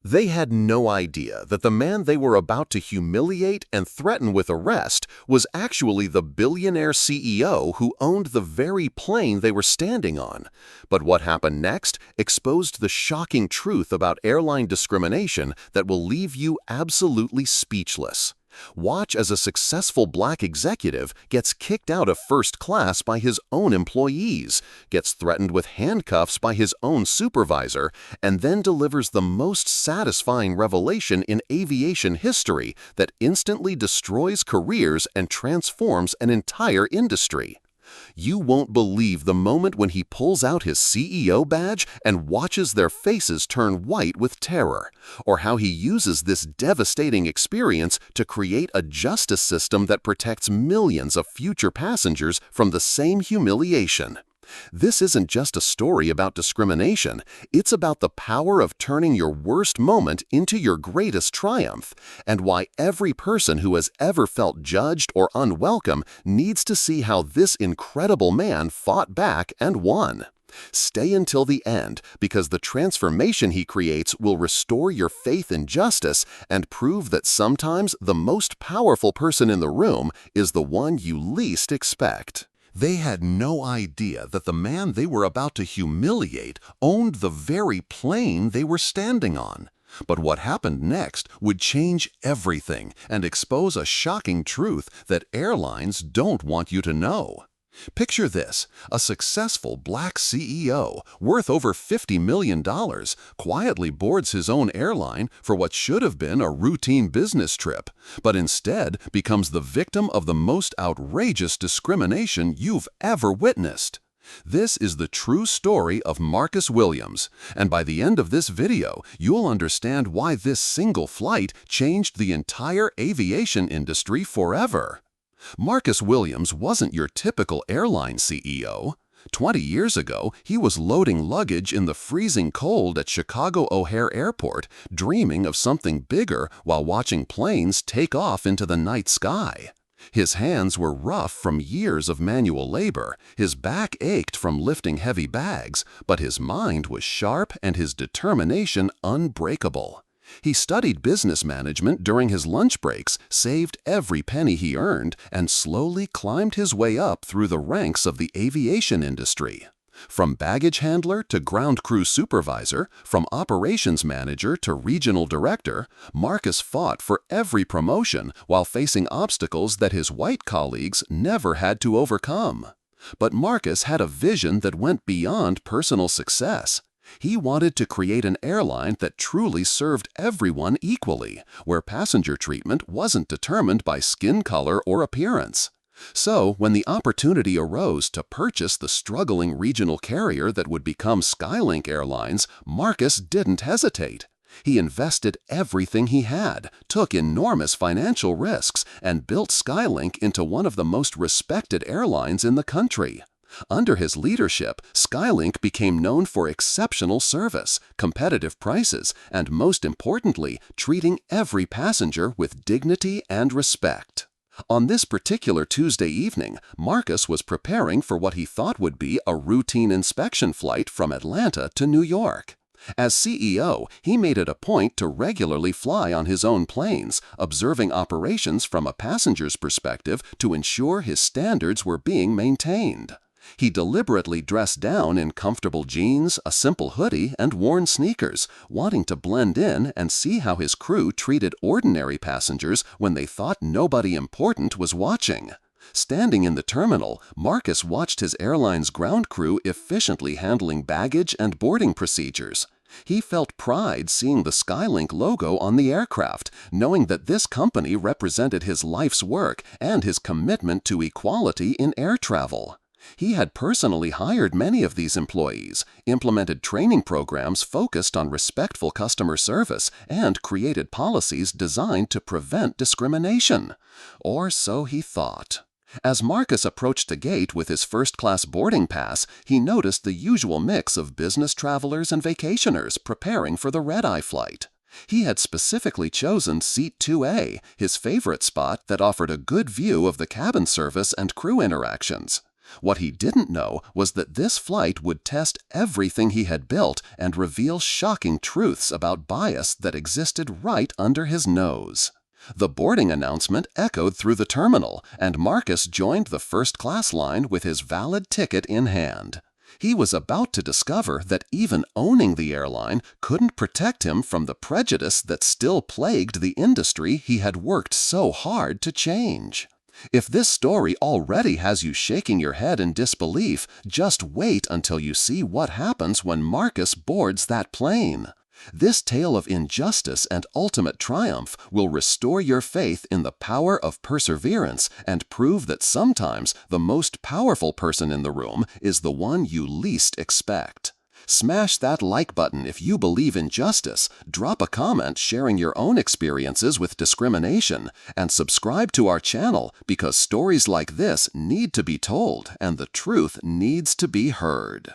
They had no idea that the man they were about to humiliate and threaten with arrest was actually the billionaire CEO who owned the very plane they were standing on. But what happened next exposed the shocking truth about airline discrimination that will leave you absolutely speechless. Watch as a successful black executive gets kicked out of first class by his own employees, gets threatened with handcuffs by his own supervisor, and then delivers the most satisfying revelation in aviation history that instantly destroys careers and transforms an entire industry. You won't believe the moment when he pulls out his CEO badge and watches their faces turn white with terror, or how he uses this devastating experience to create a justice system that protects millions of future passengers from the same humiliation. This isn't just a story about discrimination, it's about the power of turning your worst moment into your greatest triumph, and why every person who has ever felt judged or unwelcome needs to see how this incredible man fought back and won. Stay until the end, because the transformation he creates will restore your faith in justice and prove that sometimes the most powerful person in the room is the one you least expect. They had no idea that the man they were about to humiliate owned the very plane they were standing on. But what happened next would change everything and expose a shocking truth that airlines don't want you to know. Picture this: a successful black CEO, worth over $50 million, quietly boards his own airline for what should have been a routine business trip, but instead becomes the victim of the most outrageous discrimination you've ever witnessed. This is the true story of Marcus Williams, and by the end of this video, you'll understand why this single flight changed the entire aviation industry forever. Marcus Williams wasn't your typical airline CEO. 20 years ago, he was loading luggage in the freezing cold at Chicago O'Hare Airport, dreaming of something bigger while watching planes take off into the night sky. His hands were rough from years of manual labor, his back ached from lifting heavy bags, but his mind was sharp and his determination unbreakable. He studied business management during his lunch breaks, saved every penny he earned, and slowly climbed his way up through the ranks of the aviation industry. From baggage handler to ground crew supervisor, from operations manager to regional director, Marcus fought for every promotion while facing obstacles that his white colleagues never had to overcome. But Marcus had a vision that went beyond personal success. He wanted to create an airline that truly served everyone equally, where passenger treatment wasn't determined by skin color or appearance. So, when the opportunity arose to purchase the struggling regional carrier that would become Skylink Airlines, Marcus didn't hesitate. He invested everything he had, took enormous financial risks, and built Skylink into one of the most respected airlines in the country. Under his leadership, Skylink became known for exceptional service, competitive prices, and most importantly, treating every passenger with dignity and respect. On this particular Tuesday evening, Marcus was preparing for what he thought would be a routine inspection flight from Atlanta to New York. As CEO, he made it a point to regularly fly on his own planes, observing operations from a passenger's perspective to ensure his standards were being maintained. He deliberately dressed down in comfortable jeans, a simple hoodie, and worn sneakers, wanting to blend in and see how his crew treated ordinary passengers when they thought nobody important was watching. Standing in the terminal, Marcus watched his airline's ground crew efficiently handling baggage and boarding procedures. He felt pride seeing the Skylink logo on the aircraft, knowing that this company represented his life's work and his commitment to equality in air travel. He had personally hired many of these employees, implemented training programs focused on respectful customer service, and created policies designed to prevent discrimination. Or so he thought. As Marcus approached the gate with his first-class boarding pass, he noticed the usual mix of business travelers and vacationers preparing for the red-eye flight. He had specifically chosen Seat 2A, his favorite spot that offered a good view of the cabin service and crew interactions. What he didn't know was that this flight would test everything he had built and reveal shocking truths about bias that existed right under his nose. The boarding announcement echoed through the terminal, and Marcus joined the first-class line with his valid ticket in hand. He was about to discover that even owning the airline couldn't protect him from the prejudice that still plagued the industry he had worked so hard to change. If this story already has you shaking your head in disbelief, just wait until you see what happens when Marcus boards that plane. This tale of injustice and ultimate triumph will restore your faith in the power of perseverance and prove that sometimes the most powerful person in the room is the one you least expect. Smash that like button if you believe in justice, drop a comment sharing your own experiences with discrimination, and subscribe to our channel because stories like this need to be told and the truth needs to be heard.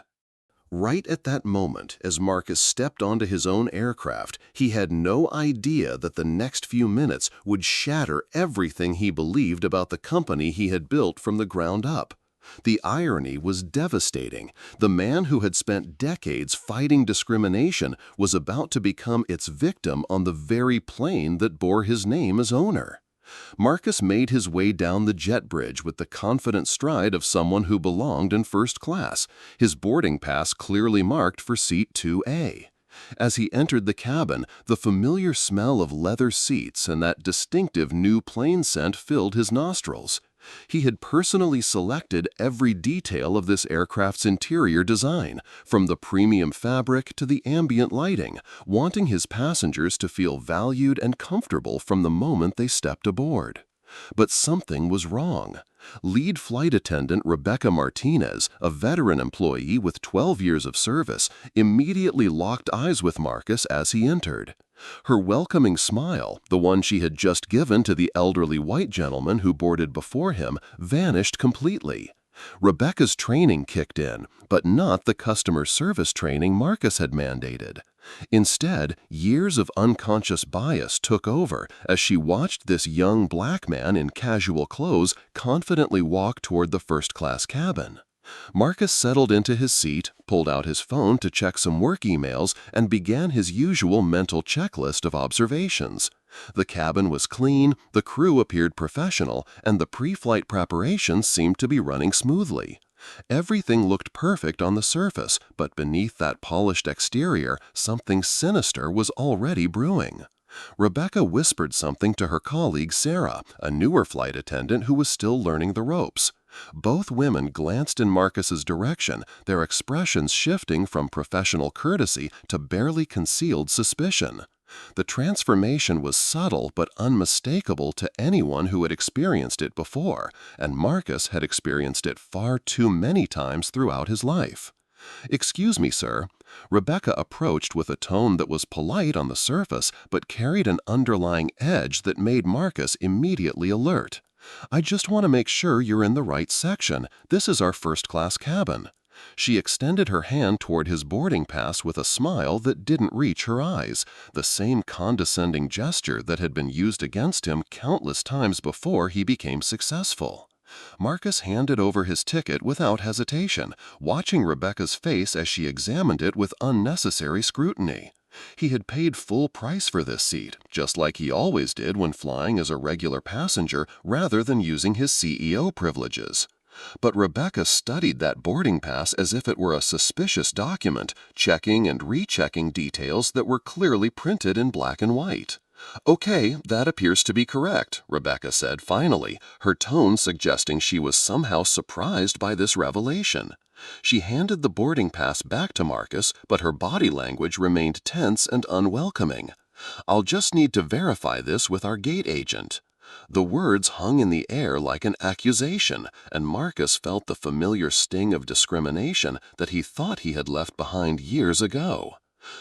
Right at that moment, as Marcus stepped onto his own aircraft, he had no idea that the next few minutes would shatter everything he believed about the company he had built from the ground up. The irony was devastating. The man who had spent decades fighting discrimination was about to become its victim on the very plane that bore his name as owner. Marcus made his way down the jet bridge with the confident stride of someone who belonged in first class, his boarding pass clearly marked for seat 2A. As he entered the cabin, the familiar smell of leather seats and that distinctive new plane scent filled his nostrils. He had personally selected every detail of this aircraft's interior design, from the premium fabric to the ambient lighting, wanting his passengers to feel valued and comfortable from the moment they stepped aboard. But something was wrong. Lead flight attendant Rebecca Martinez, a veteran employee with 12 years of service, immediately locked eyes with Marcus as he entered. Her welcoming smile, the one she had just given to the elderly white gentleman who boarded before him, vanished completely. Rebecca's training kicked in, but not the customer service training Marcus had mandated. Instead, years of unconscious bias took over as she watched this young black man in casual clothes confidently walk toward the first-class cabin. Marcus settled into his seat, pulled out his phone to check some work emails, and began his usual mental checklist of observations. The cabin was clean, the crew appeared professional, and the pre-flight preparations seemed to be running smoothly. Everything looked perfect on the surface, but beneath that polished exterior, something sinister was already brewing. Rebecca whispered something to her colleague Sarah, a newer flight attendant who was still learning the ropes. Both women glanced in Marcus's direction, their expressions shifting from professional courtesy to barely concealed suspicion. The transformation was subtle but unmistakable to anyone who had experienced it before, and Marcus had experienced it far too many times throughout his life. "Excuse me, sir." Rebecca approached with a tone that was polite on the surface but carried an underlying edge that made Marcus immediately alert. "I just want to make sure you're in the right section. This is our first-class cabin." She extended her hand toward his boarding pass with a smile that didn't reach her eyes, the same condescending gesture that had been used against him countless times before he became successful. Marcus handed over his ticket without hesitation, watching Rebecca's face as she examined it with unnecessary scrutiny. He had paid full price for this seat, just like he always did when flying as a regular passenger rather than using his CEO privileges. But Rebecca studied that boarding pass as if it were a suspicious document, checking and rechecking details that were clearly printed in black and white. "Okay, that appears to be correct," Rebecca said finally, her tone suggesting she was somehow surprised by this revelation. She handed the boarding pass back to Marcus, but her body language remained tense and unwelcoming. "I'll just need to verify this with our gate agent." The words hung in the air like an accusation, and Marcus felt the familiar sting of discrimination that he thought he had left behind years ago.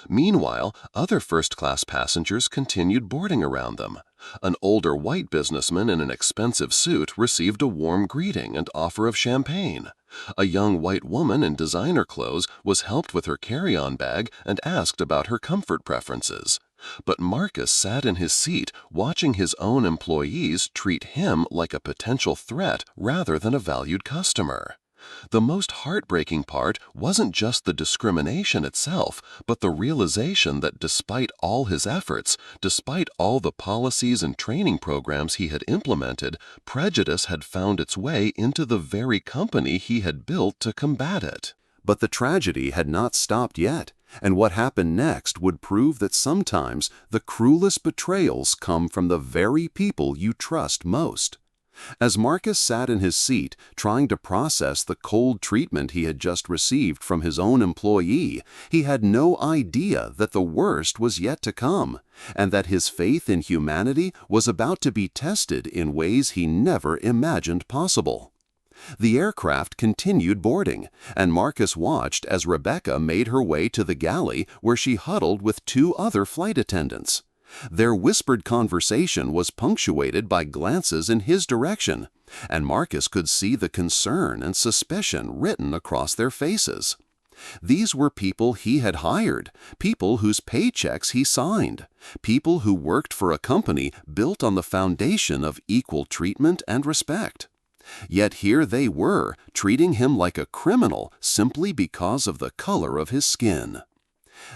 Meanwhile, other first-class passengers continued boarding around them. An older white businessman in an expensive suit received a warm greeting and offer of champagne. A young white woman in designer clothes was helped with her carry-on bag and asked about her comfort preferences. But Marcus sat in his seat, watching his own employees treat him like a potential threat rather than a valued customer. The most heartbreaking part wasn't just the discrimination itself, but the realization that despite all his efforts, despite all the policies and training programs he had implemented, prejudice had found its way into the very company he had built to combat it. But the tragedy had not stopped yet, and what happened next would prove that sometimes the cruelest betrayals come from the very people you trust most. As Marcus sat in his seat, trying to process the cold treatment he had just received from his own employee, he had no idea that the worst was yet to come, and that his faith in humanity was about to be tested in ways he never imagined possible. The aircraft continued boarding, and Marcus watched as Rebecca made her way to the galley where she huddled with two other flight attendants. Their whispered conversation was punctuated by glances in his direction, and Marcus could see the concern and suspicion written across their faces. These were people he had hired, people whose paychecks he signed, people who worked for a company built on the foundation of equal treatment and respect. Yet here they were, treating him like a criminal simply because of the color of his skin.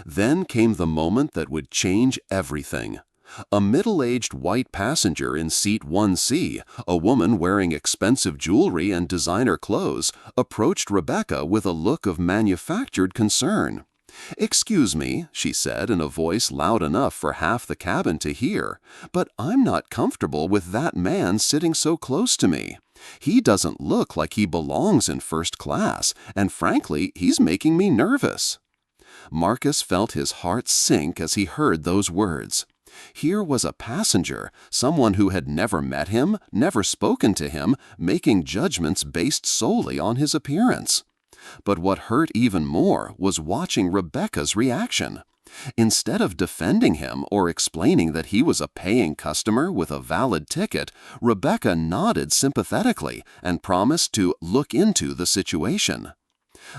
Then came the moment that would change everything. A middle-aged white passenger in seat 1C, a woman wearing expensive jewelry and designer clothes, approached Rebecca with a look of manufactured concern. "Excuse me," she said in a voice loud enough for half the cabin to hear, "but I'm not comfortable with that man sitting so close to me. He doesn't look like he belongs in first class, and frankly, he's making me nervous." Marcus felt his heart sink as he heard those words. Here was a passenger, someone who had never met him, never spoken to him, making judgments based solely on his appearance. But what hurt even more was watching Rebecca's reaction. Instead of defending him or explaining that he was a paying customer with a valid ticket, Rebecca nodded sympathetically and promised to look into the situation.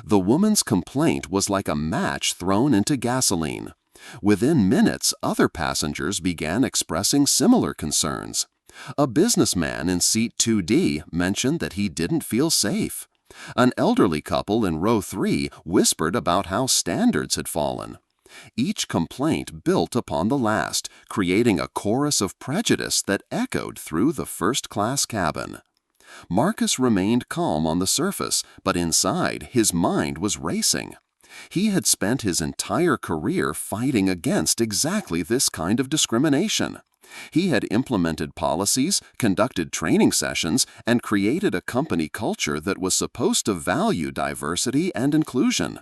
The woman's complaint was like a match thrown into gasoline. Within minutes, other passengers began expressing similar concerns. A businessman in seat 2D mentioned that he didn't feel safe. An elderly couple in row 3 whispered about how standards had fallen. Each complaint built upon the last, creating a chorus of prejudice that echoed through the first-class cabin. Marcus remained calm on the surface, but inside his mind was racing. He had spent his entire career fighting against exactly this kind of discrimination. He had implemented policies, conducted training sessions, and created a company culture that was supposed to value diversity and inclusion.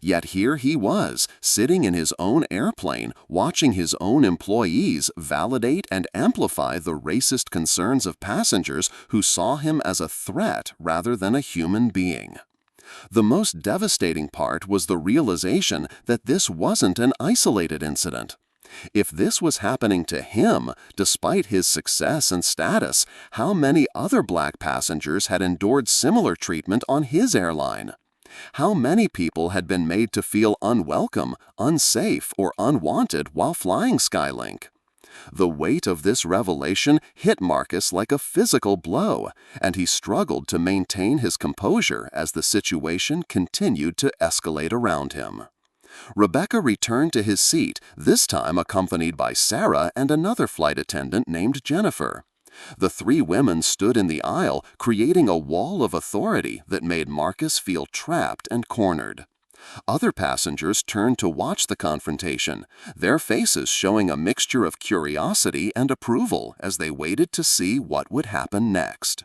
Yet here he was, sitting in his own airplane, watching his own employees validate and amplify the racist concerns of passengers who saw him as a threat rather than a human being. The most devastating part was the realization that this wasn't an isolated incident. If this was happening to him, despite his success and status, how many other black passengers had endured similar treatment on his airline? How many people had been made to feel unwelcome, unsafe, or unwanted while flying Skylink? The weight of this revelation hit Marcus like a physical blow, and he struggled to maintain his composure as the situation continued to escalate around him. Rebecca returned to his seat, this time accompanied by Sarah and another flight attendant named Jennifer. The three women stood in the aisle, creating a wall of authority that made Marcus feel trapped and cornered. Other passengers turned to watch the confrontation, their faces showing a mixture of curiosity and approval as they waited to see what would happen next.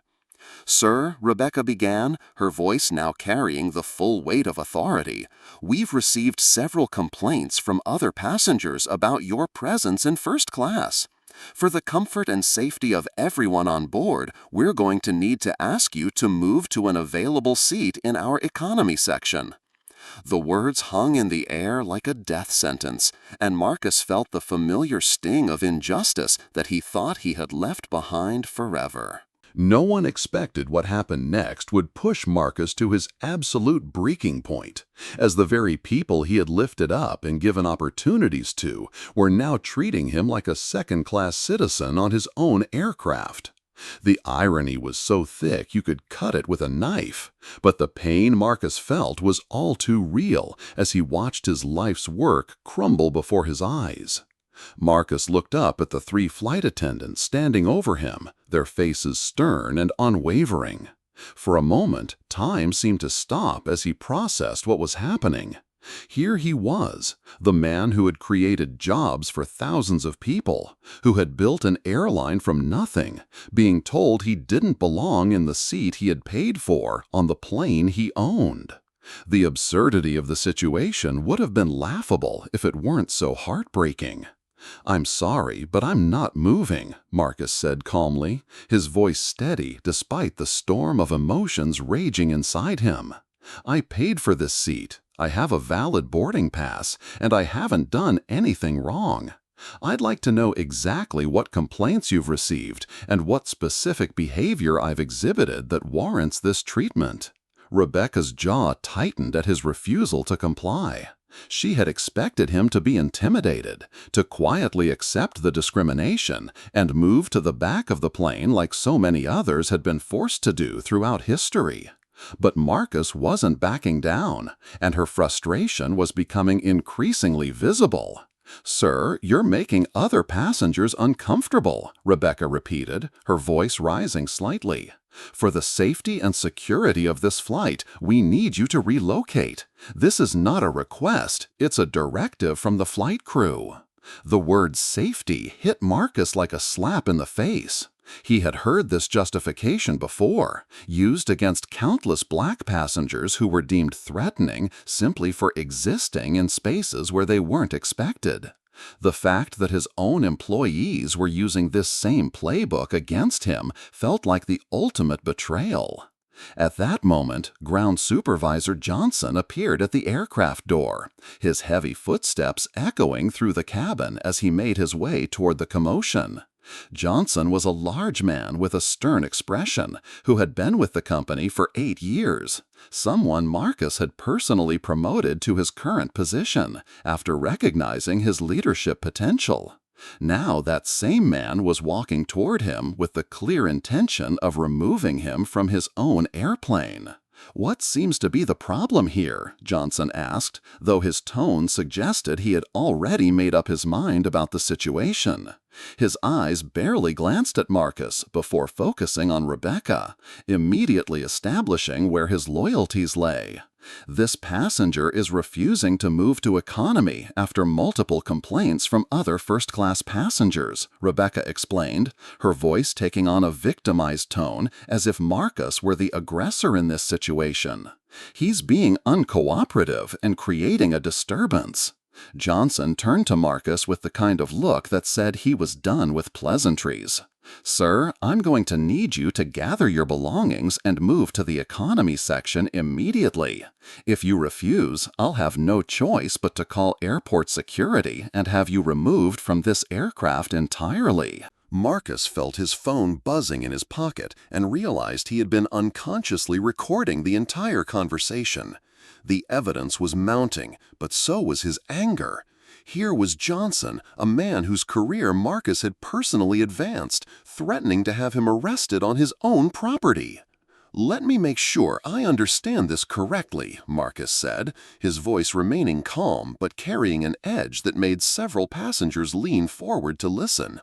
"Sir," Rebecca began, her voice now carrying the full weight of authority, "we've received several complaints from other passengers about your presence in first class. For the comfort and safety of everyone on board, we're going to need to ask you to move to an available seat in our economy section." The words hung in the air like a death sentence, and Marcus felt the familiar sting of injustice that he thought he had left behind forever. No one expected what happened next would push Marcus to his absolute breaking point, as the very people he had lifted up and given opportunities to were now treating him like a second-class citizen on his own aircraft. The irony was so thick you could cut it with a knife, but the pain Marcus felt was all too real as he watched his life's work crumble before his eyes. Marcus looked up at the 3 flight attendants standing over him, their faces stern and unwavering. For a moment, time seemed to stop as he processed what was happening. Here he was, the man who had created jobs for thousands of people, who had built an airline from nothing, being told he didn't belong in the seat he had paid for on the plane he owned. The absurdity of the situation would have been laughable if it weren't so heartbreaking. "I'm sorry, but I'm not moving," Marcus said calmly, his voice steady despite the storm of emotions raging inside him. "I paid for this seat. I have a valid boarding pass, and I haven't done anything wrong. I'd like to know exactly what complaints you've received and what specific behavior I've exhibited that warrants this treatment." Rebecca's jaw tightened at his refusal to comply. She had expected him to be intimidated, to quietly accept the discrimination and move to the back of the plane like so many others had been forced to do throughout history. But Marcus wasn't backing down, and her frustration was becoming increasingly visible. "Sir, you're making other passengers uncomfortable," Rebecca repeated, her voice rising slightly. "For the safety and security of this flight, we need you to relocate. This is not a request, it's a directive from the flight crew." The word safety hit Marcus like a slap in the face. He had heard this justification before, used against countless black passengers who were deemed threatening simply for existing in spaces where they weren't expected. The fact that his own employees were using this same playbook against him felt like the ultimate betrayal. At that moment, Ground Supervisor Johnson appeared at the aircraft door, his heavy footsteps echoing through the cabin as he made his way toward the commotion. Johnson was a large man with a stern expression who had been with the company for 8 years, someone Marcus had personally promoted to his current position after recognizing his leadership potential. Now that same man was walking toward him with the clear intention of removing him from his own airplane. "What seems to be the problem here?" Johnson asked, though his tone suggested he had already made up his mind about the situation. His eyes barely glanced at Marcus before focusing on Rebecca, immediately establishing where his loyalties lay. "This passenger is refusing to move to economy after multiple complaints from other first-class passengers," Rebecca explained, her voice taking on a victimized tone as if Marcus were the aggressor in this situation. "He's being uncooperative and creating a disturbance." Johnson turned to Marcus with the kind of look that said he was done with pleasantries. "Sir, I'm going to need you to gather your belongings and move to the economy section immediately. If you refuse, I'll have no choice but to call airport security and have you removed from this aircraft entirely." Marcus felt his phone buzzing in his pocket and realized he had been unconsciously recording the entire conversation. The evidence was mounting, but so was his anger. Here was Johnson, a man whose career Marcus had personally advanced, threatening to have him arrested on his own property. "Let me make sure I understand this correctly," Marcus said, his voice remaining calm but carrying an edge that made several passengers lean forward to listen.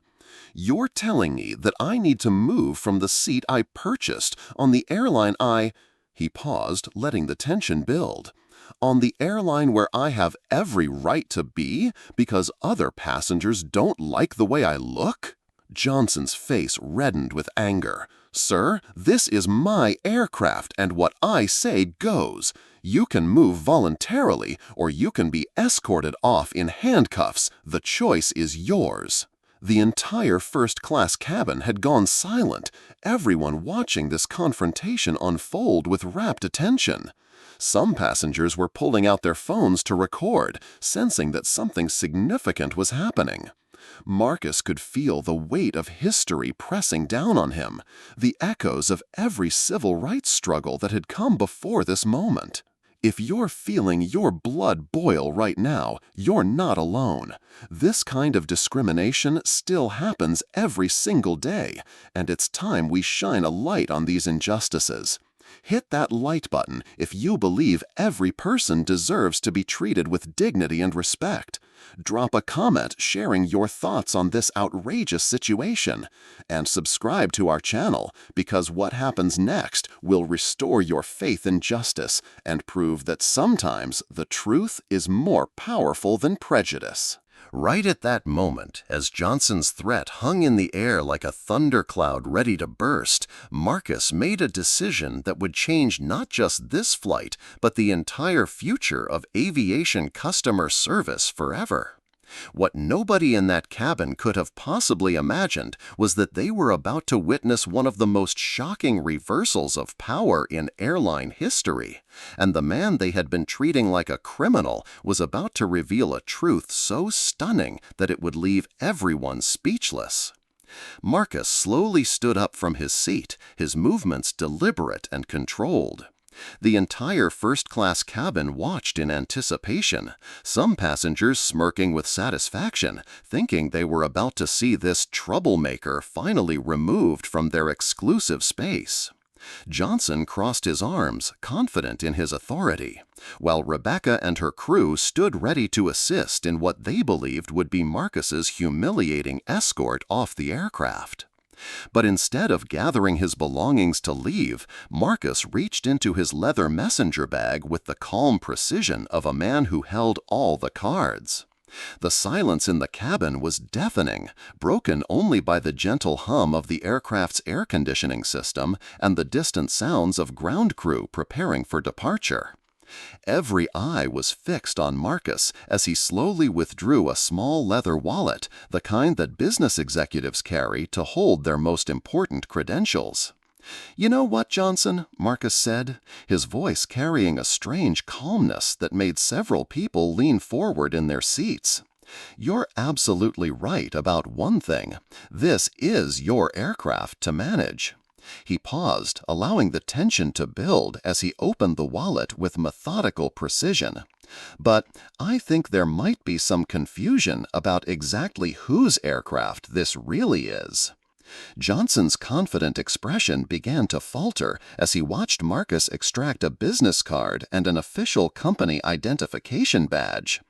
"You're telling me that I need to move from the seat I purchased on the airline He paused, letting the tension build. "On the airline where I have every right to be because other passengers don't like the way I look?" Johnson's face reddened with anger. "Sir, this is my aircraft, and what I say goes. You can move voluntarily, or you can be escorted off in handcuffs. The choice is yours." The entire first-class cabin had gone silent, everyone watching this confrontation unfold with rapt attention. Some passengers were pulling out their phones to record, sensing that something significant was happening. Marcus could feel the weight of history pressing down on him, the echoes of every civil rights struggle that had come before this moment. If you're feeling your blood boil right now, you're not alone. This kind of discrimination still happens every single day, and it's time we shine a light on these injustices. Hit that like button if you believe every person deserves to be treated with dignity and respect. Drop a comment sharing your thoughts on this outrageous situation. And subscribe to our channel, because what happens next will restore your faith in justice and prove that sometimes the truth is more powerful than prejudice. Right at that moment, as Johnson's threat hung in the air like a thundercloud ready to burst, Marcus made a decision that would change not just this flight, but the entire future of aviation customer service forever. What nobody in that cabin could have possibly imagined was that they were about to witness one of the most shocking reversals of power in airline history, and the man they had been treating like a criminal was about to reveal a truth so stunning that it would leave everyone speechless. Marcus slowly stood up from his seat, his movements deliberate and controlled. The entire first-class cabin watched in anticipation, some passengers smirking with satisfaction, thinking they were about to see this troublemaker finally removed from their exclusive space. Johnson crossed his arms, confident in his authority, while Rebecca and her crew stood ready to assist in what they believed would be Marcus's humiliating escort off the aircraft. But instead of gathering his belongings to leave, Marcus reached into his leather messenger bag with the calm precision of a man who held all the cards. The silence in the cabin was deafening, broken only by the gentle hum of the aircraft's air conditioning system and the distant sounds of ground crew preparing for departure. Every eye was fixed on Marcus as he slowly withdrew a small leather wallet, the kind that business executives carry to hold their most important credentials. "You know what, Johnson?" Marcus said, his voice carrying a strange calmness that made several people lean forward in their seats. "You're absolutely right about one thing. This is your aircraft to manage." He paused, allowing the tension to build as he opened the wallet with methodical precision. "But I think there might be some confusion about exactly whose aircraft this really is." Johnson's confident expression began to falter as he watched Marcus extract a business card and an official company identification badge.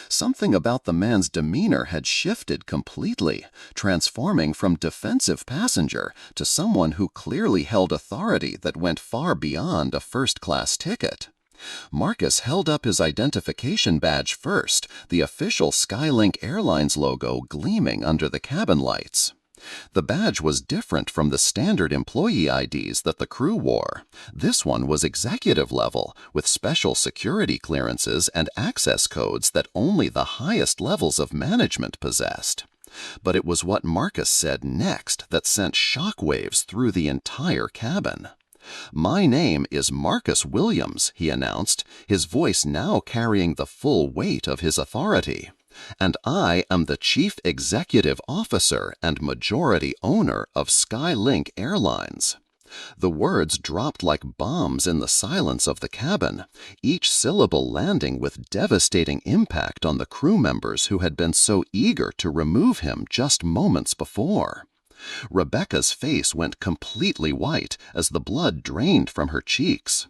Something about the man's demeanor had shifted completely, transforming from defensive passenger to someone who clearly held authority that went far beyond a first-class ticket. Marcus held up his identification badge first, the official Skylink Airlines logo gleaming under the cabin lights. The badge was different from the standard employee IDs that the crew wore. This one was executive level, with special security clearances and access codes that only the highest levels of management possessed. But it was what Marcus said next that sent shockwaves through the entire cabin. "My name is Marcus Williams," he announced, his voice now carrying the full weight of his authority. "And I am the Chief Executive Officer and majority owner of Skylink Airlines." The words dropped like bombs in the silence of the cabin, each syllable landing with devastating impact on the crew members who had been so eager to remove him just moments before. Rebecca's face went completely white as the blood drained from her cheeks.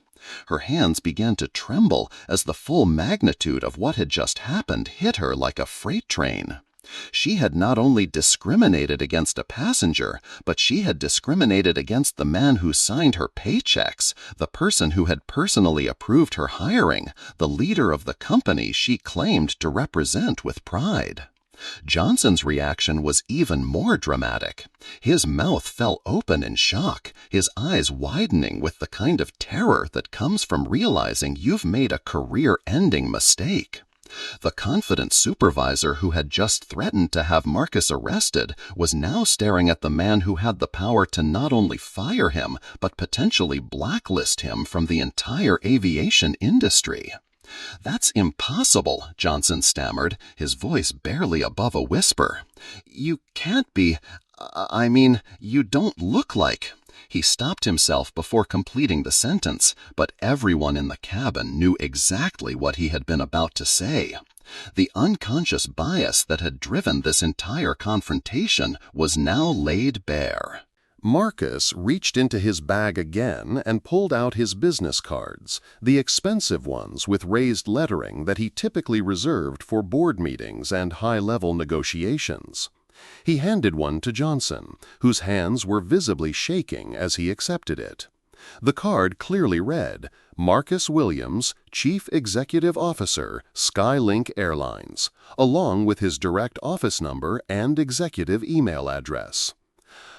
Her hands began to tremble as the full magnitude of what had just happened hit her like a freight train. She had not only discriminated against a passenger, but she had discriminated against the man who signed her paychecks, the person who had personally approved her hiring, the leader of the company she claimed to represent with pride. Johnson's reaction was even more dramatic. His mouth fell open in shock, his eyes widening with the kind of terror that comes from realizing you've made a career-ending mistake. The confident supervisor who had just threatened to have Marcus arrested was now staring at the man who had the power to not only fire him, but potentially blacklist him from the entire aviation industry. "That's impossible," Johnson stammered, his voice barely above a whisper. "You can't be. I mean, you don't look like." He stopped himself before completing the sentence, but everyone in the cabin knew exactly what he had been about to say. The unconscious bias that had driven this entire confrontation was now laid bare. Marcus reached into his bag again and pulled out his business cards, the expensive ones with raised lettering that he typically reserved for board meetings and high-level negotiations. He handed one to Johnson, whose hands were visibly shaking as he accepted it. The card clearly read, Marcus Williams, Chief Executive Officer, Skylink Airlines, along with his direct office number and executive email address.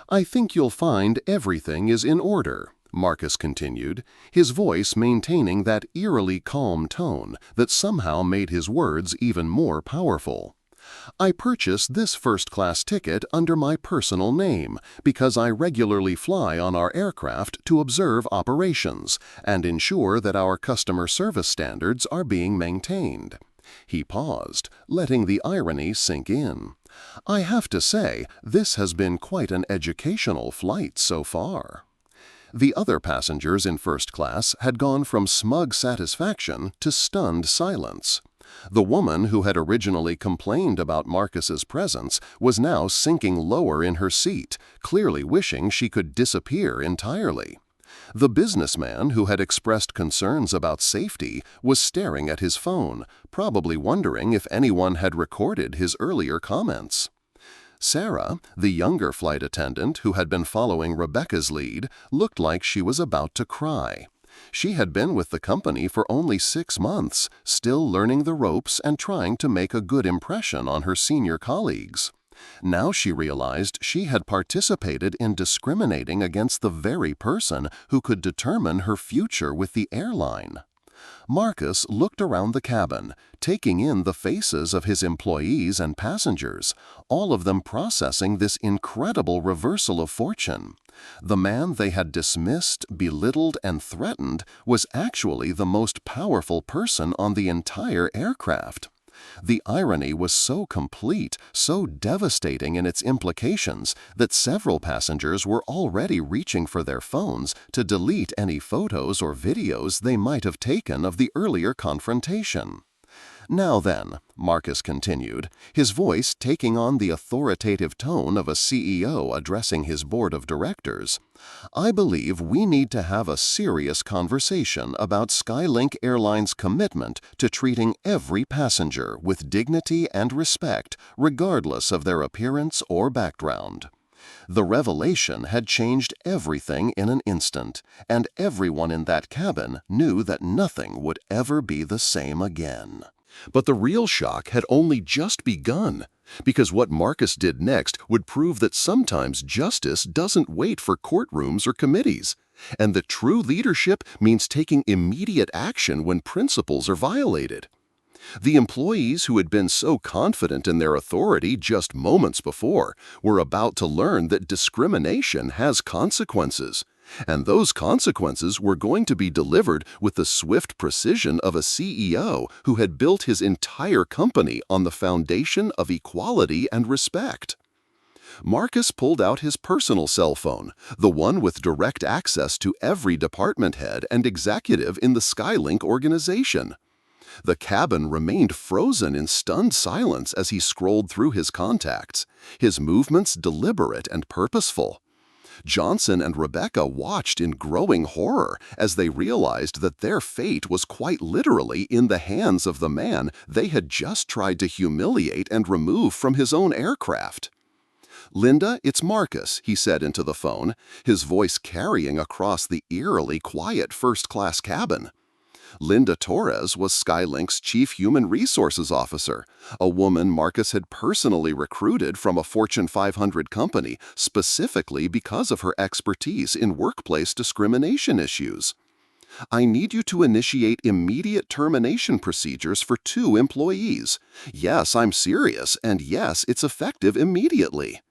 "I think you'll find everything is in order," Marcus continued, his voice maintaining that eerily calm tone that somehow made his words even more powerful. "I purchased this first-class ticket under my personal name because I regularly fly on our aircraft to observe operations and ensure that our customer service standards are being maintained." He paused, letting the irony sink in. "I have to say, this has been quite an educational flight so far." The other passengers in first class had gone from smug satisfaction to stunned silence. The woman who had originally complained about Marcus's presence was now sinking lower in her seat, clearly wishing she could disappear entirely. The businessman who had expressed concerns about safety was staring at his phone, probably wondering if anyone had recorded his earlier comments. Sarah, the younger flight attendant who had been following Rebecca's lead, looked like she was about to cry. She had been with the company for only 6 months, still learning the ropes and trying to make a good impression on her senior colleagues. Now she realized she had participated in discriminating against the very person who could determine her future with the airline. Marcus looked around the cabin, taking in the faces of his employees and passengers, all of them processing this incredible reversal of fortune. The man they had dismissed, belittled, and threatened was actually the most powerful person on the entire aircraft. The irony was so complete, so devastating in its implications, that several passengers were already reaching for their phones to delete any photos or videos they might have taken of the earlier confrontation. "Now then," Marcus continued, his voice taking on the authoritative tone of a CEO addressing his board of directors, "I believe we need to have a serious conversation about Skylink Airlines' commitment to treating every passenger with dignity and respect, regardless of their appearance or background." The revelation had changed everything in an instant, and everyone in that cabin knew that nothing would ever be the same again. But the real shock had only just begun, because what Marcus did next would prove that sometimes justice doesn't wait for courtrooms or committees, and that true leadership means taking immediate action when principles are violated. The employees who had been so confident in their authority just moments before were about to learn that discrimination has consequences, and those consequences were going to be delivered with the swift precision of a CEO who had built his entire company on the foundation of equality and respect. Marcus pulled out his personal cell phone, the one with direct access to every department head and executive in the Skylink organization. The cabin remained frozen in stunned silence as he scrolled through his contacts, his movements deliberate and purposeful. Johnson and Rebecca watched in growing horror as they realized that their fate was quite literally in the hands of the man they had just tried to humiliate and remove from his own aircraft. "Linda, it's Marcus," he said into the phone, his voice carrying across the eerily quiet first-class cabin. Linda Torres was Skylink's Chief Human Resources Officer, a woman Marcus had personally recruited from a Fortune 500 company specifically because of her expertise in workplace discrimination issues. "I need you to initiate immediate termination procedures for 2 employees. Yes, I'm serious, and yes, it's effective immediately."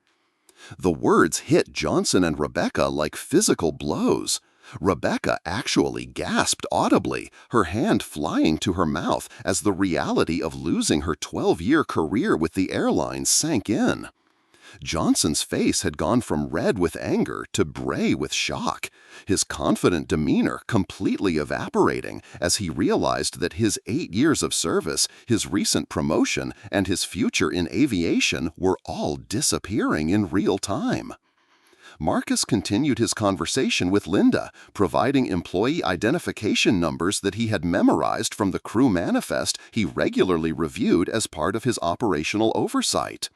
The words hit Johnson and Rebecca like physical blows. Rebecca actually gasped audibly, her hand flying to her mouth as the reality of losing her 12-year career with the airline sank in. Johnson's face had gone from red with anger to gray with shock, his confident demeanor completely evaporating as he realized that his 8 years of service, his recent promotion, and his future in aviation were all disappearing in real time. Marcus continued his conversation with Linda, providing employee identification numbers that he had memorized from the crew manifest he regularly reviewed as part of his operational oversight.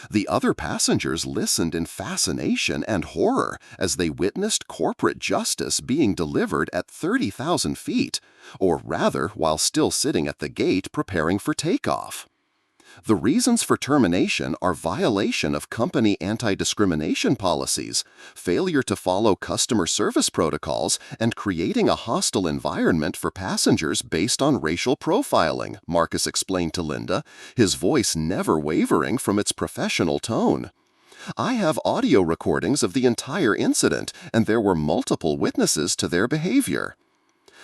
The other passengers listened in fascination and horror as they witnessed corporate justice being delivered at 30,000 feet, or rather while still sitting at the gate preparing for takeoff. The reasons for termination are violation of company anti-discrimination policies, failure to follow customer service protocols, and creating a hostile environment for passengers based on racial profiling, Marcus explained to Linda, his voice never wavering from its professional tone. I have audio recordings of the entire incident, and there were multiple witnesses to their behavior.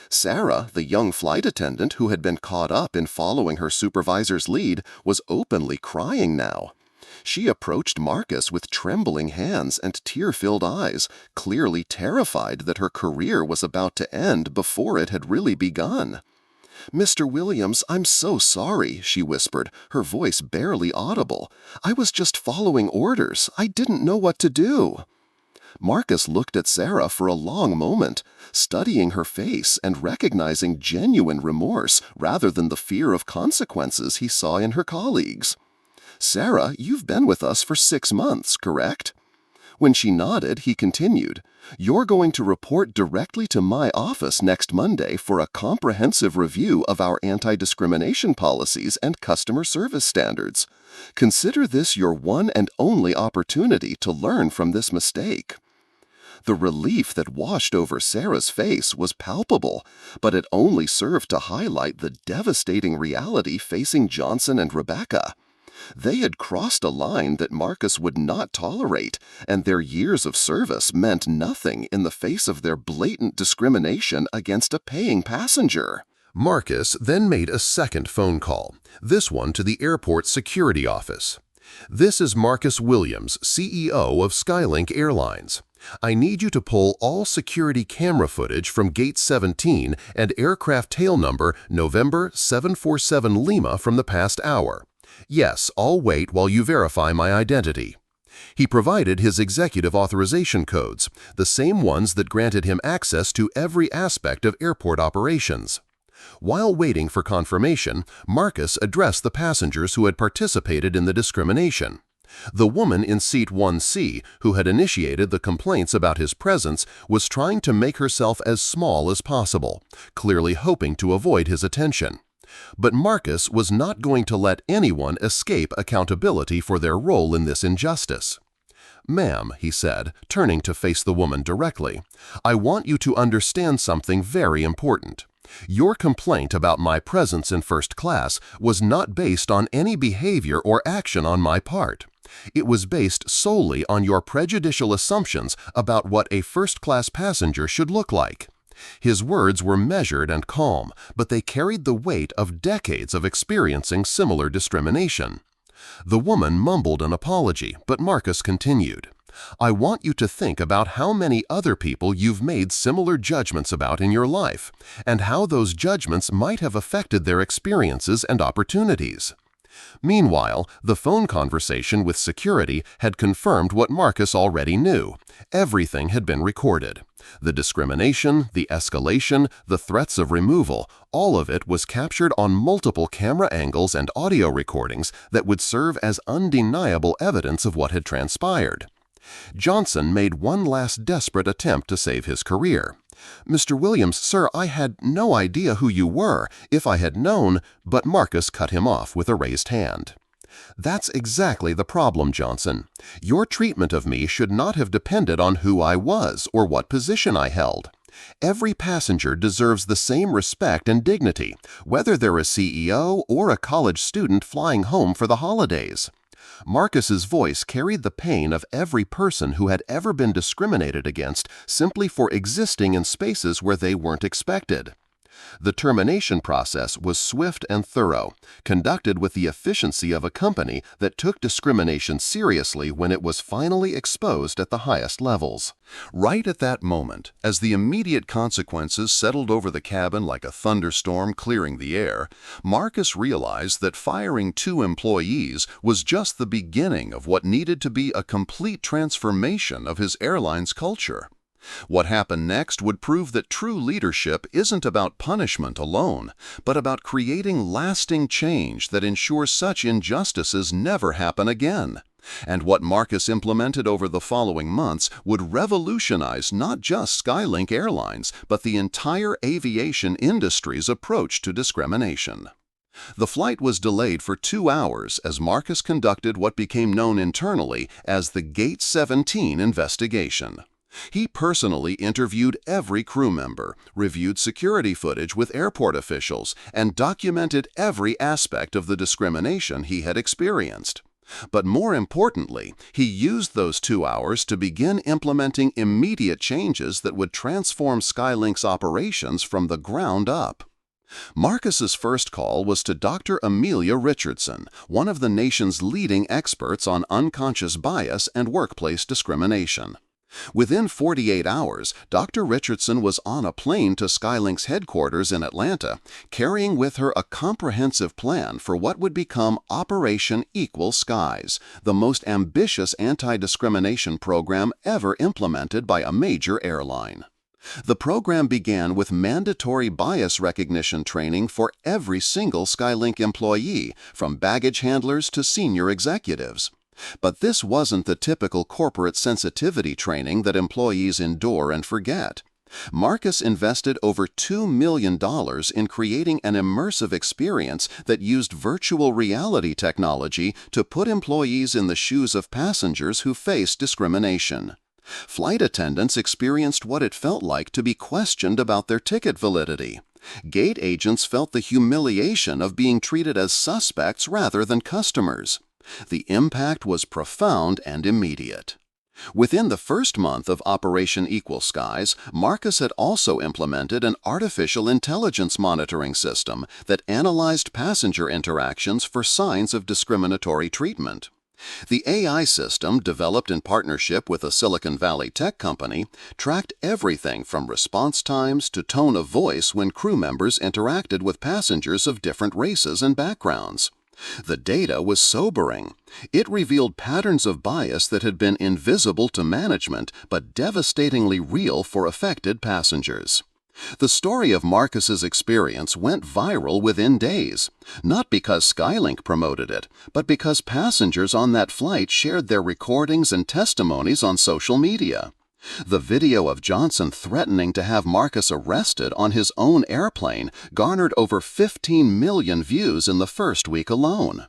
Sarah, the young flight attendant who had been caught up in following her supervisor's lead, was openly crying now. She approached Marcus with trembling hands and tear-filled eyes, clearly terrified that her career was about to end before it had really begun. "Mr. Williams, I'm so sorry," she whispered, her voice barely audible. "I was just following orders. I didn't know what to do." Marcus looked at Sarah for a long moment, studying her face and recognizing genuine remorse rather than the fear of consequences he saw in her colleagues. "Sarah, you've been with us for 6 months, correct?" When she nodded, he continued, "You're going to report directly to my office next Monday for a comprehensive review of our anti-discrimination policies and customer service standards. Consider this your one and only opportunity to learn from this mistake." The relief that washed over Sarah's face was palpable, but it only served to highlight the devastating reality facing Johnson and Rebecca. They had crossed a line that Marcus would not tolerate, and their years of service meant nothing in the face of their blatant discrimination against a paying passenger. Marcus then made a second phone call, this one to the airport security office. "This is Marcus Williams, CEO of Skylink Airlines. I need you to pull all security camera footage from Gate 17 and aircraft tail number November 747 Lima from the past hour. Yes, I'll wait while you verify my identity." He provided his executive authorization codes, the same ones that granted him access to every aspect of airport operations. While waiting for confirmation, Marcus addressed the passengers who had participated in the discrimination. The woman in seat 1C, who had initiated the complaints about his presence, was trying to make herself as small as possible, clearly hoping to avoid his attention. But Marcus was not going to let anyone escape accountability for their role in this injustice. "Ma'am," he said, turning to face the woman directly, "I want you to understand something very important. Your complaint about my presence in first class was not based on any behavior or action on my part. It was based solely on your prejudicial assumptions about what a first-class passenger should look like." His words were measured and calm, but they carried the weight of decades of experiencing similar discrimination. The woman mumbled an apology, but Marcus continued, "I want you to think about how many other people you've made similar judgments about in your life, and how those judgments might have affected their experiences and opportunities." Meanwhile, the phone conversation with security had confirmed what Marcus already knew. Everything had been recorded. The discrimination, the escalation, the threats of removal, all of it was captured on multiple camera angles and audio recordings that would serve as undeniable evidence of what had transpired. Johnson made one last desperate attempt to save his career. "Mr. Williams, sir, I had no idea who you were. If I had known—" But Marcus cut him off with a raised hand. "That's exactly the problem, Johnson. Your treatment of me should not have depended on who I was or what position I held. Every passenger deserves the same respect and dignity, whether they're a CEO or a college student flying home for the holidays." Marcus's voice carried the pain of every person who had ever been discriminated against simply for existing in spaces where they weren't expected. The termination process was swift and thorough, conducted with the efficiency of a company that took discrimination seriously when it was finally exposed at the highest levels. Right at that moment, as the immediate consequences settled over the cabin like a thunderstorm clearing the air, Marcus realized that firing 2 employees was just the beginning of what needed to be a complete transformation of his airline's culture. What happened next would prove that true leadership isn't about punishment alone, but about creating lasting change that ensures such injustices never happen again. And what Marcus implemented over the following months would revolutionize not just Skylink Airlines, but the entire aviation industry's approach to discrimination. The flight was delayed for 2 hours as Marcus conducted what became known internally as the Gate 17 investigation. He personally interviewed every crew member, reviewed security footage with airport officials, and documented every aspect of the discrimination he had experienced. But more importantly, he used those 2 hours to begin implementing immediate changes that would transform Skylink's operations from the ground up. Marcus's first call was to Dr. Amelia Richardson, one of the nation's leading experts on unconscious bias and workplace discrimination. Within 48 hours, Dr. Richardson was on a plane to Skylink's headquarters in Atlanta, carrying with her a comprehensive plan for what would become Operation Equal Skies, the most ambitious anti-discrimination program ever implemented by a major airline. The program began with mandatory bias recognition training for every single Skylink employee, from baggage handlers to senior executives. But this wasn't the typical corporate sensitivity training that employees endure and forget. Marcus invested over $2 million in creating an immersive experience that used virtual reality technology to put employees in the shoes of passengers who faced discrimination. Flight attendants experienced what it felt like to be questioned about their ticket validity. Gate agents felt the humiliation of being treated as suspects rather than customers. The impact was profound and immediate. Within the first month of Operation Equal Skies, Marcus had also implemented an artificial intelligence monitoring system that analyzed passenger interactions for signs of discriminatory treatment. The AI system, developed in partnership with a Silicon Valley tech company, tracked everything from response times to tone of voice when crew members interacted with passengers of different races and backgrounds. The data was sobering. It revealed patterns of bias that had been invisible to management but devastatingly real for affected passengers. The story of Marcus's experience went viral within days, not because Skylink promoted it, but because passengers on that flight shared their recordings and testimonies on social media. The video of Johnson threatening to have Marcus arrested on his own airplane garnered over 15 million views in the first week alone.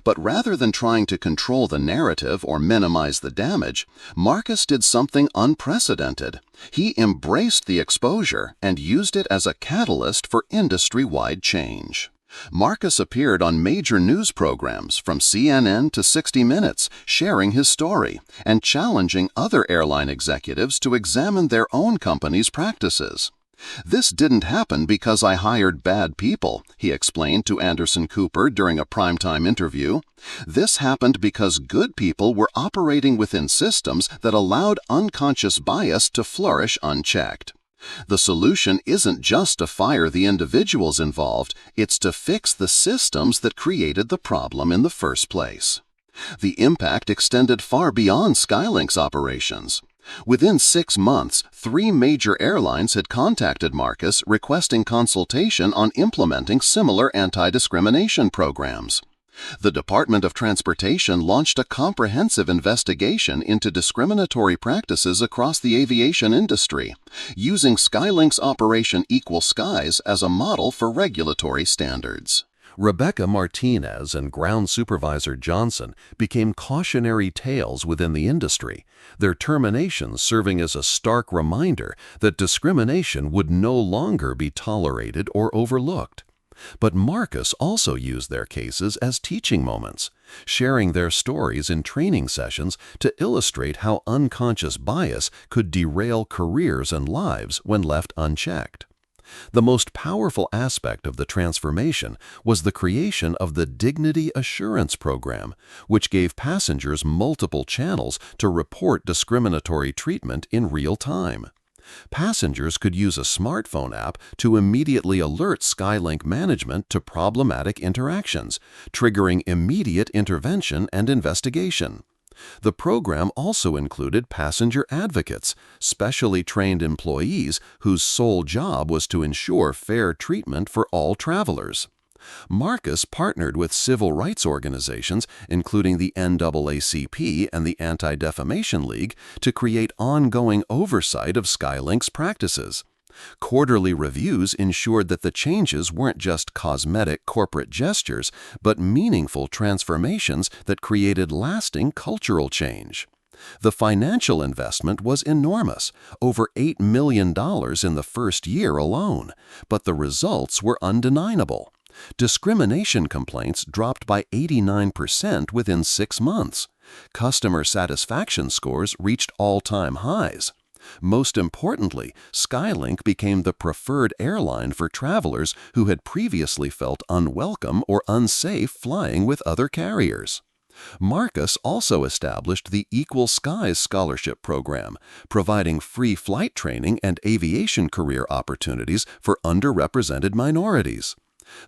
But rather than trying to control the narrative or minimize the damage, Marcus did something unprecedented. He embraced the exposure and used it as a catalyst for industry-wide change. Marcus appeared on major news programs from CNN to 60 Minutes, sharing his story and challenging other airline executives to examine their own company's practices. "This didn't happen because I hired bad people," he explained to Anderson Cooper during a primetime interview. "This happened because good people were operating within systems that allowed unconscious bias to flourish unchecked. The solution isn't just to fire the individuals involved, it's to fix the systems that created the problem in the first place." The impact extended far beyond Skylink's operations. Within 6 months, 3 major airlines had contacted Marcus requesting consultation on implementing similar anti-discrimination programs. The Department of Transportation launched a comprehensive investigation into discriminatory practices across the aviation industry, using Skylink's Operation Equal Skies as a model for regulatory standards. Rebecca Martinez and Ground Supervisor Johnson became cautionary tales within the industry, their terminations serving as a stark reminder that discrimination would no longer be tolerated or overlooked. But Marcus also used their cases as teaching moments, sharing their stories in training sessions to illustrate how unconscious bias could derail careers and lives when left unchecked. The most powerful aspect of the transformation was the creation of the Dignity Assurance Program, which gave passengers multiple channels to report discriminatory treatment in real time. Passengers could use a smartphone app to immediately alert Skylink management to problematic interactions, triggering immediate intervention and investigation. The program also included passenger advocates, specially trained employees whose sole job was to ensure fair treatment for all travelers. Marcus partnered with civil rights organizations, including the NAACP and the Anti-Defamation League, to create ongoing oversight of Skylink's practices. Quarterly reviews ensured that the changes weren't just cosmetic corporate gestures, but meaningful transformations that created lasting cultural change. The financial investment was enormous, over $8 million in the first year alone, but the results were undeniable. Discrimination complaints dropped by 89% within 6 months. Customer satisfaction scores reached all-time highs. Most importantly, Skylink became the preferred airline for travelers who had previously felt unwelcome or unsafe flying with other carriers. Marcus also established the Equal Skies Scholarship Program, providing free flight training and aviation career opportunities for underrepresented minorities.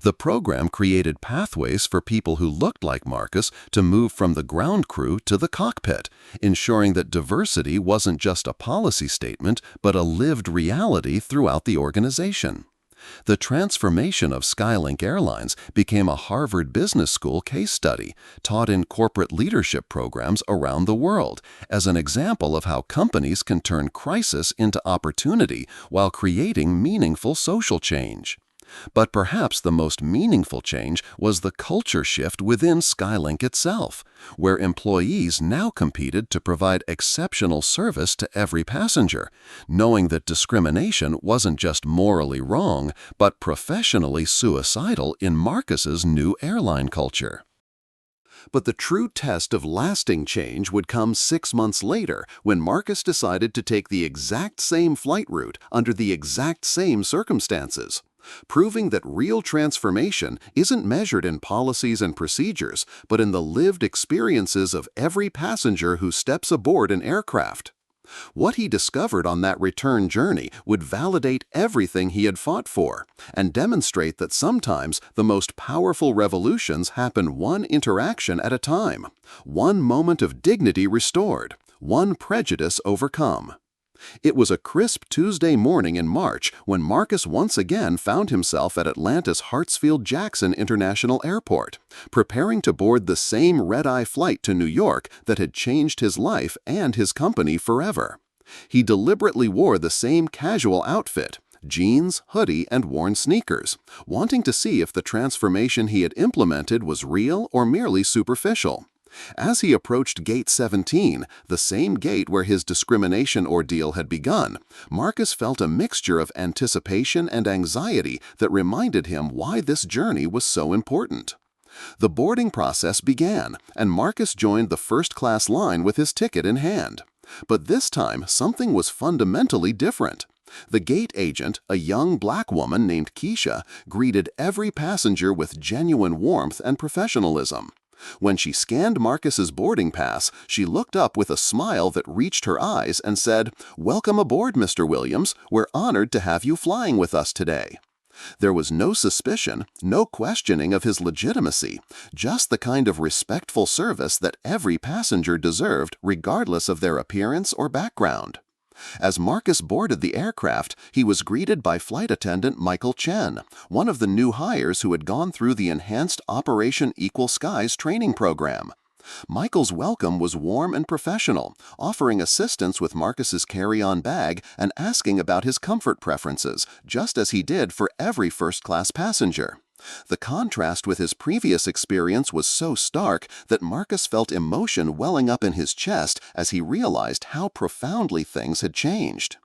The program created pathways for people who looked like Marcus to move from the ground crew to the cockpit, ensuring that diversity wasn't just a policy statement but a lived reality throughout the organization. The transformation of Skylink Airlines became a Harvard Business School case study, taught in corporate leadership programs around the world, as an example of how companies can turn crisis into opportunity while creating meaningful social change. But perhaps the most meaningful change was the culture shift within Skylink itself, where employees now competed to provide exceptional service to every passenger, knowing that discrimination wasn't just morally wrong, but professionally suicidal in Marcus's new airline culture. But the true test of lasting change would come 6 months later when Marcus decided to take the exact same flight route under the exact same circumstances, proving that real transformation isn't measured in policies and procedures, but in the lived experiences of every passenger who steps aboard an aircraft. What he discovered on that return journey would validate everything he had fought for and demonstrate that sometimes the most powerful revolutions happen one interaction at a time, one moment of dignity restored, one prejudice overcome. It was a crisp Tuesday morning in March when Marcus once again found himself at Atlanta's Hartsfield-Jackson International Airport, preparing to board the same red-eye flight to New York that had changed his life and his company forever. He deliberately wore the same casual outfit, jeans, hoodie, and worn sneakers, wanting to see if the transformation he had implemented was real or merely superficial. As he approached Gate 17, the same gate where his discrimination ordeal had begun, Marcus felt a mixture of anticipation and anxiety that reminded him why this journey was so important. The boarding process began, and Marcus joined the first-class line with his ticket in hand. But this time, something was fundamentally different. The gate agent, a young black woman named Keisha, greeted every passenger with genuine warmth and professionalism. When she scanned Marcus's boarding pass, she looked up with a smile that reached her eyes and said, "Welcome aboard, Mr. Williams. We're honored to have you flying with us today." There was no suspicion, no questioning of his legitimacy, just the kind of respectful service that every passenger deserved regardless of their appearance or background. As Marcus boarded the aircraft, he was greeted by flight attendant Michael Chen, one of the new hires who had gone through the enhanced Operation Equal Skies training program. Michael's welcome was warm and professional, offering assistance with Marcus's carry-on bag and asking about his comfort preferences, just as he did for every first-class passenger. The contrast with his previous experience was so stark that Marcus felt emotion welling up in his chest as he realized how profoundly things had changed.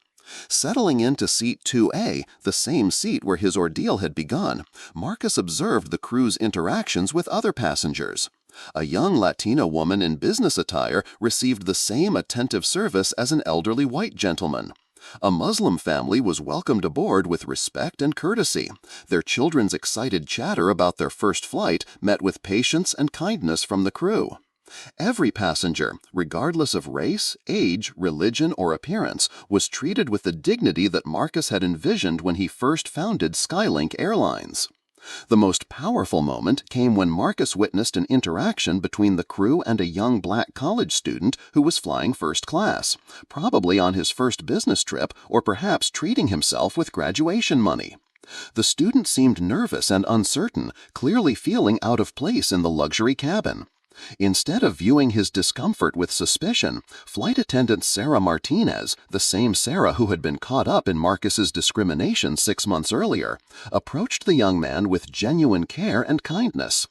Settling into seat 2A, the same seat where his ordeal had begun, Marcus observed the crew's interactions with other passengers. A young Latino woman in business attire received the same attentive service as an elderly white gentleman. A Muslim family was welcomed aboard with respect and courtesy. Their children's excited chatter about their first flight met with patience and kindness from the crew. Every passenger, regardless of race, age, religion, or appearance, was treated with the dignity that Marcus had envisioned when he first founded Skylink Airlines. The most powerful moment came when Marcus witnessed an interaction between the crew and a young black college student who was flying first class, probably on his first business trip or perhaps treating himself with graduation money. The student seemed nervous and uncertain, clearly feeling out of place in the luxury cabin. Instead of viewing his discomfort with suspicion, flight attendant Sarah Martinez, the same Sarah who had been caught up in Marcus's discrimination 6 months earlier, approached the young man with genuine care and kindness.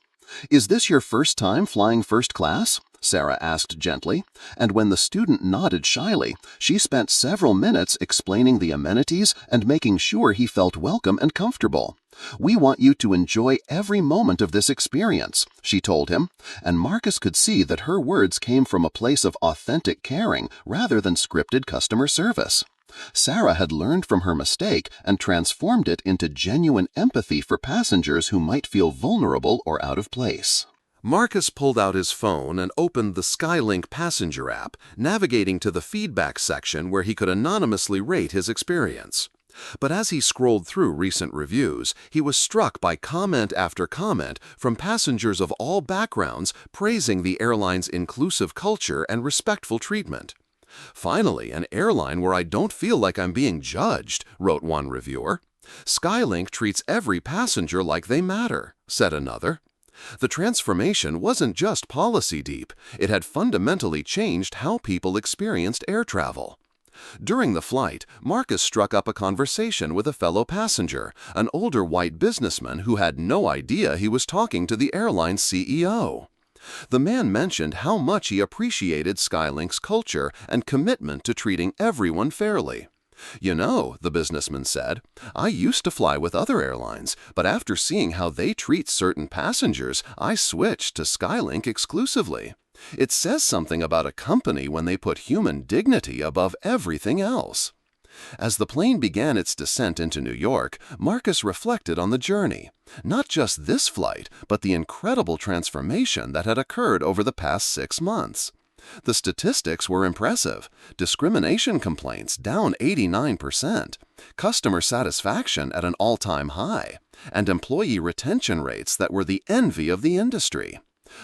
"Is this your first time flying first class?" Sarah asked gently, and when the student nodded shyly, she spent several minutes explaining the amenities and making sure he felt welcome and comfortable. "We want you to enjoy every moment of this experience," she told him, and Marcus could see that her words came from a place of authentic caring rather than scripted customer service. Sarah had learned from her mistake and transformed it into genuine empathy for passengers who might feel vulnerable or out of place. Marcus pulled out his phone and opened the Skylink passenger app, navigating to the feedback section where he could anonymously rate his experience. But as he scrolled through recent reviews, he was struck by comment after comment from passengers of all backgrounds praising the airline's inclusive culture and respectful treatment. "Finally, an airline where I don't feel like I'm being judged," wrote one reviewer. "Skylink treats every passenger like they matter," said another. The transformation wasn't just policy deep, it had fundamentally changed how people experienced air travel. During the flight, Marcus struck up a conversation with a fellow passenger, an older white businessman who had no idea he was talking to the airline's CEO. The man mentioned how much he appreciated Skylink's culture and commitment to treating everyone fairly. "You know," the businessman said, "I used to fly with other airlines, but after seeing how they treat certain passengers, I switched to Skylink exclusively. It says something about a company when they put human dignity above everything else." As the plane began its descent into New York, Marcus reflected on the journey. Not just this flight, but the incredible transformation that had occurred over the past 6 months. The statistics were impressive. Discrimination complaints down 89%, customer satisfaction at an all-time high, and employee retention rates that were the envy of the industry.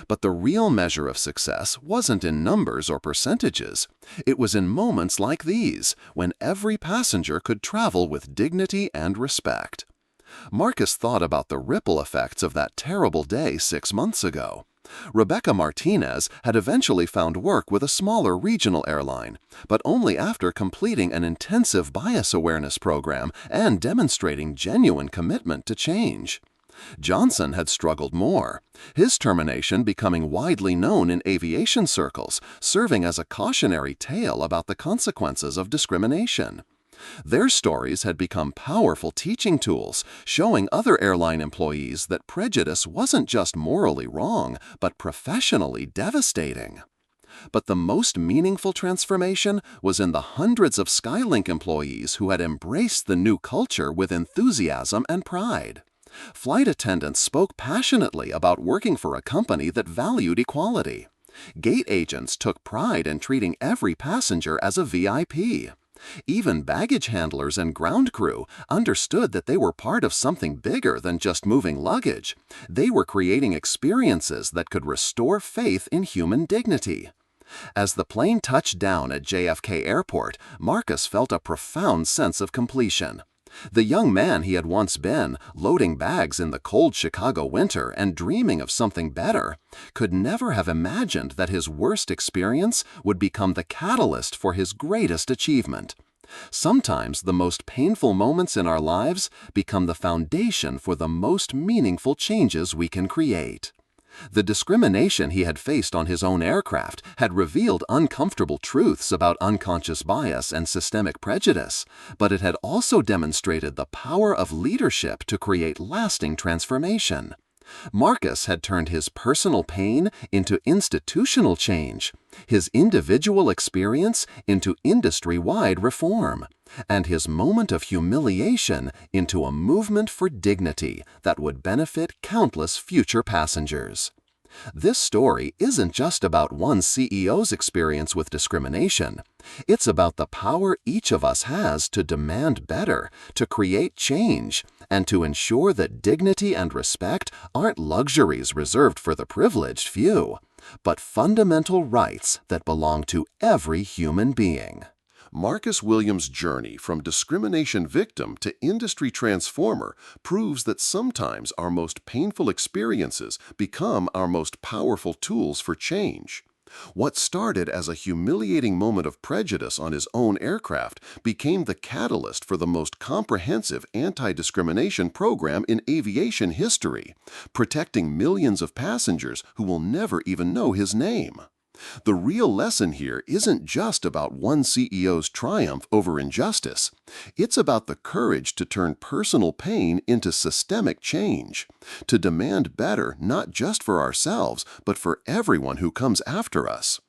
But the real measure of success wasn't in numbers or percentages. It was in moments like these, when every passenger could travel with dignity and respect. Marcus thought about the ripple effects of that terrible day 6 months ago. Rebecca Martinez had eventually found work with a smaller regional airline, but only after completing an intensive bias awareness program and demonstrating genuine commitment to change. Johnson had struggled more, his termination becoming widely known in aviation circles, serving as a cautionary tale about the consequences of discrimination. Their stories had become powerful teaching tools, showing other airline employees that prejudice wasn't just morally wrong, but professionally devastating. But the most meaningful transformation was in the hundreds of Skylink employees who had embraced the new culture with enthusiasm and pride. Flight attendants spoke passionately about working for a company that valued equality. Gate agents took pride in treating every passenger as a VIP. Even baggage handlers and ground crew understood that they were part of something bigger than just moving luggage. They were creating experiences that could restore faith in human dignity. As the plane touched down at JFK Airport, Marcus felt a profound sense of completion. The young man he had once been, loading bags in the cold Chicago winter and dreaming of something better, could never have imagined that his worst experience would become the catalyst for his greatest achievement. Sometimes the most painful moments in our lives become the foundation for the most meaningful changes we can create. The discrimination he had faced on his own aircraft had revealed uncomfortable truths about unconscious bias and systemic prejudice, but it had also demonstrated the power of leadership to create lasting transformation. Marcus had turned his personal pain into institutional change, his individual experience into industry-wide reform, and his moment of humiliation into a movement for dignity that would benefit countless future passengers. This story isn't just about one CEO's experience with discrimination. It's about the power each of us has to demand better, to create change, and to ensure that dignity and respect aren't luxuries reserved for the privileged few, but fundamental rights that belong to every human being. Marcus Williams' journey from discrimination victim to industry transformer proves that sometimes our most painful experiences become our most powerful tools for change. What started as a humiliating moment of prejudice on his own aircraft became the catalyst for the most comprehensive anti-discrimination program in aviation history, protecting millions of passengers who will never even know his name. The real lesson here isn't just about one CEO's triumph over injustice. It's about the courage to turn personal pain into systemic change, to demand better not just for ourselves, but for everyone who comes after us.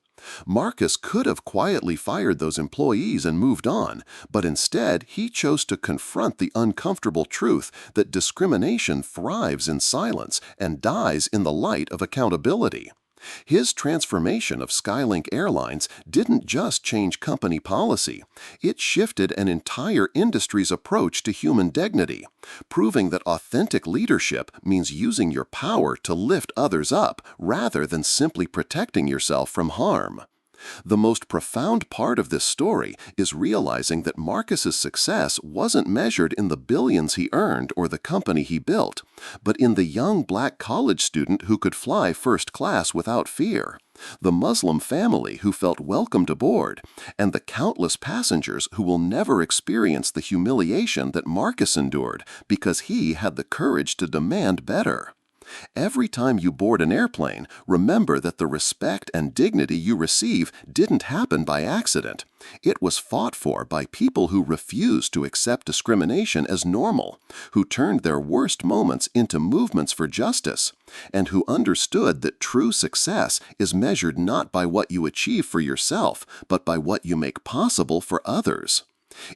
Marcus could have quietly fired those employees and moved on, but instead he chose to confront the uncomfortable truth that discrimination thrives in silence and dies in the light of accountability. His transformation of Skylink Airlines didn't just change company policy, it shifted an entire industry's approach to human dignity, proving that authentic leadership means using your power to lift others up rather than simply protecting yourself from harm. The most profound part of this story is realizing that Marcus's success wasn't measured in the billions he earned or the company he built, but in the young black college student who could fly first class without fear, the Muslim family who felt welcomed aboard, and the countless passengers who will never experience the humiliation that Marcus endured because he had the courage to demand better. Every time you board an airplane, remember that the respect and dignity you receive didn't happen by accident. It was fought for by people who refused to accept discrimination as normal, who turned their worst moments into movements for justice, and who understood that true success is measured not by what you achieve for yourself, but by what you make possible for others.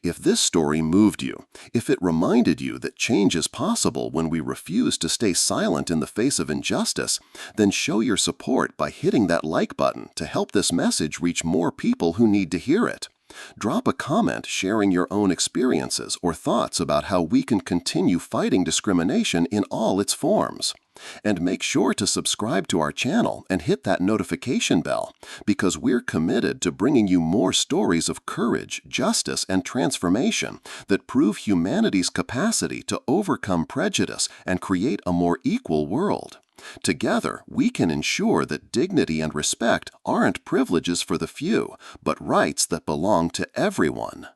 If this story moved you, if it reminded you that change is possible when we refuse to stay silent in the face of injustice, then show your support by hitting that like button to help this message reach more people who need to hear it. Drop a comment sharing your own experiences or thoughts about how we can continue fighting discrimination in all its forms. And make sure to subscribe to our channel and hit that notification bell, because we're committed to bringing you more stories of courage, justice, and transformation that prove humanity's capacity to overcome prejudice and create a more equal world. Together, we can ensure that dignity and respect aren't privileges for the few, but rights that belong to everyone.